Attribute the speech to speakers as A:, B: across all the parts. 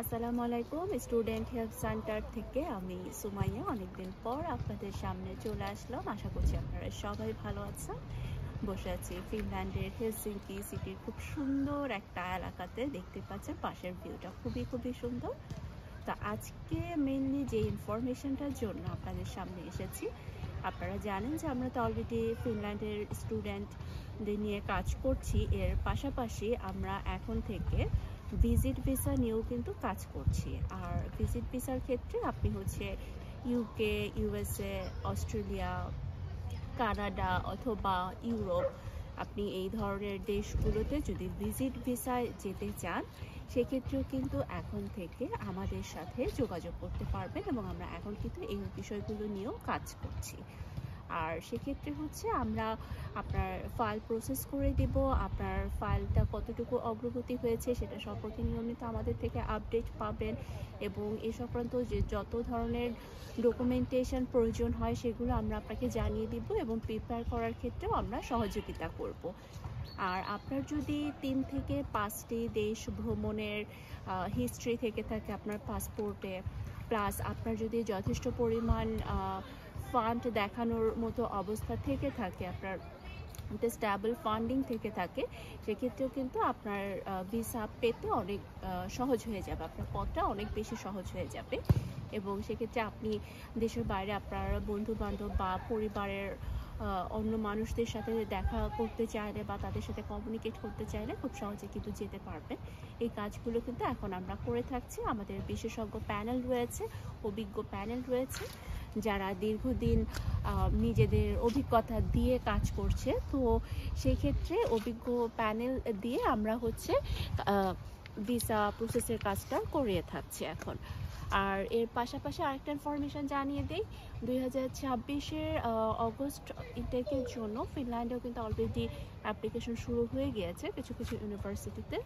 A: আসসালামু আলাইকুম। Student help centre থেকে আমি সুমাইয়া অনেকদিন পর আপনাদের সামনে চলে আসলাম। আশা করছি আপনারা সবাই ভালো আছেন। বসে আছি ফিনল্যান্ডের হেলসিঙ্কি সিটির খুব সুন্দর একটা এলাকাতে। দেখতে পাচ্ছেন পাশের ভিউটা খুবই সুন্দর। তো আজকে মেইনলি যে ইনফরমেশনটার জন্য আপনাদের সামনে এসেছি, আপনারা জানেন যে আমরা তো অলরেডি ফিনল্যান্ডের স্টুডেন্টদের নিয়ে কাজ করছি। এর পাশাপাশি আমরা এখন থেকে ভিজিট ভিসা নিয়েও কিন্তু কাজ করছি। আর ভিজিট ভিসার ক্ষেত্রে আপনি হচ্ছে ইউকে, ইউএসএ, অস্ট্রেলিয়া, কানাডা অথবা ইউরোপ, আপনি এই ধরনের দেশগুলোতে যদি ভিজিট ভিসায় যেতে চান, সেক্ষেত্রেও কিন্তু এখন থেকে আমাদের সাথে যোগাযোগ করতে পারবেন এবং আমরা এখন কিন্তু এই বিষয়গুলো নিয়েও কাজ করছি। আর সেক্ষেত্রে হচ্ছে আমরা আপনার ফাইল প্রসেস করে দেব। আপনার ফাইলটা কতটুকু অগ্রগতি হয়েছে সেটা সম্পর্কে নিয়মিত আমাদের থেকে আপডেট পাবেন এবং এ সংক্রান্ত যে যত ধরনের ডকুমেন্টেশন প্রয়োজন হয় সেগুলো আমরা আপনাকে জানিয়ে দিব এবং প্রিপেয়ার করার ক্ষেত্রেও আমরা সহযোগিতা করব। আর আপনার যদি 3 থেকে 5টি দেশ ভ্রমণের হিস্ট্রি থেকে থাকে আপনার পাসপোর্টে, প্লাস আপনার যদি যথেষ্ট পরিমাণ ফান্ড দেখানোর মতো অবস্থা থেকে থাকে, আপনার একটা স্ট্যাবল ফান্ডিং থেকে থাকে, সেক্ষেত্রেও কিন্তু আপনার ভিসা পেতে অনেক সহজ হয়ে যাবে, আপনার পথটা অনেক বেশি সহজ হয়ে যাবে। এবং সেক্ষেত্রে আপনি দেশের বাইরে আপনার বন্ধু বান্ধব বা পরিবারের অন্য মানুষদের সাথে দেখা করতে চাইলে বা তাদের সাথে কমিউনিকেট করতে চাইলে খুব সহজে কিন্তু যেতে পারবেন। এই কাজগুলো কিন্তু এখন আমরা করে থাকছি। আমাদের বিশেষজ্ঞ প্যানেল রয়েছে, অভিজ্ঞ প্যানেল রয়েছে, যারা দীর্ঘদিন নিজেদের অভিজ্ঞতা দিয়ে কাজ করছে। তো সেই ক্ষেত্রে অভিজ্ঞ প্যানেল দিয়ে আমরা হচ্ছে ভিসা প্রসেসের কাজটা করিয়ে থাকছি এখন। আর এর পাশাপাশি আরেকটা ইনফরমেশন জানিয়ে দিই, 2026-এর অগস্ট ইনটেকের জন্য ফিনল্যান্ডেও কিন্তু অলরেডি অ্যাপ্লিকেশন শুরু হয়ে গিয়েছে কিছু ইউনিভার্সিটিতে।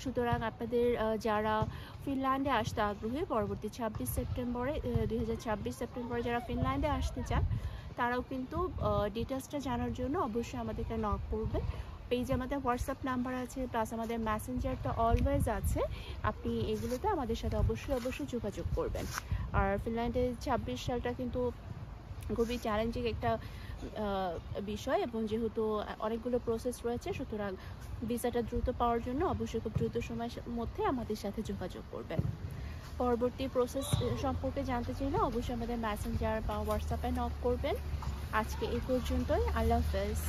A: সুতরাং আপনাদের যারা ফিনল্যান্ডে আসতে আগ্রহী, পরবর্তী 2026 সেপ্টেম্বরে যারা ফিনল্যান্ডে আসতে চান, তারাও কিন্তু ডিটেলসটা জানার জন্য অবশ্যই আমাদেরকে নক করবে। পেজে আমাদের হোয়াটসঅ্যাপ নাম্বার আছে, প্লাস আমাদের মেসেঞ্জারটা অলওয়েজ আছে। আপনি এগুলোতে আমাদের সাথে অবশ্যই যোগাযোগ করবেন। আর ফিনল্যান্ডের 26 সালটা কিন্তু খুবই চ্যালেঞ্জিং একটা বিষয় এবং যেহেতু অনেকগুলো প্রসেস রয়েছে, সুতরাং ভিসাটা দ্রুত পাওয়ার জন্য অবশ্যই খুব দ্রুত সময়ের মধ্যে আমাদের সাথে যোগাযোগ করবেন। পরবর্তী প্রসেস সম্পর্কে জানতে চাইলে অবশ্যই আমাদের মেসেঞ্জার বা হোয়াটসঅ্যাপে নক করবেন। আজকে এই পর্যন্তই। আল্লাহ হাফেজ।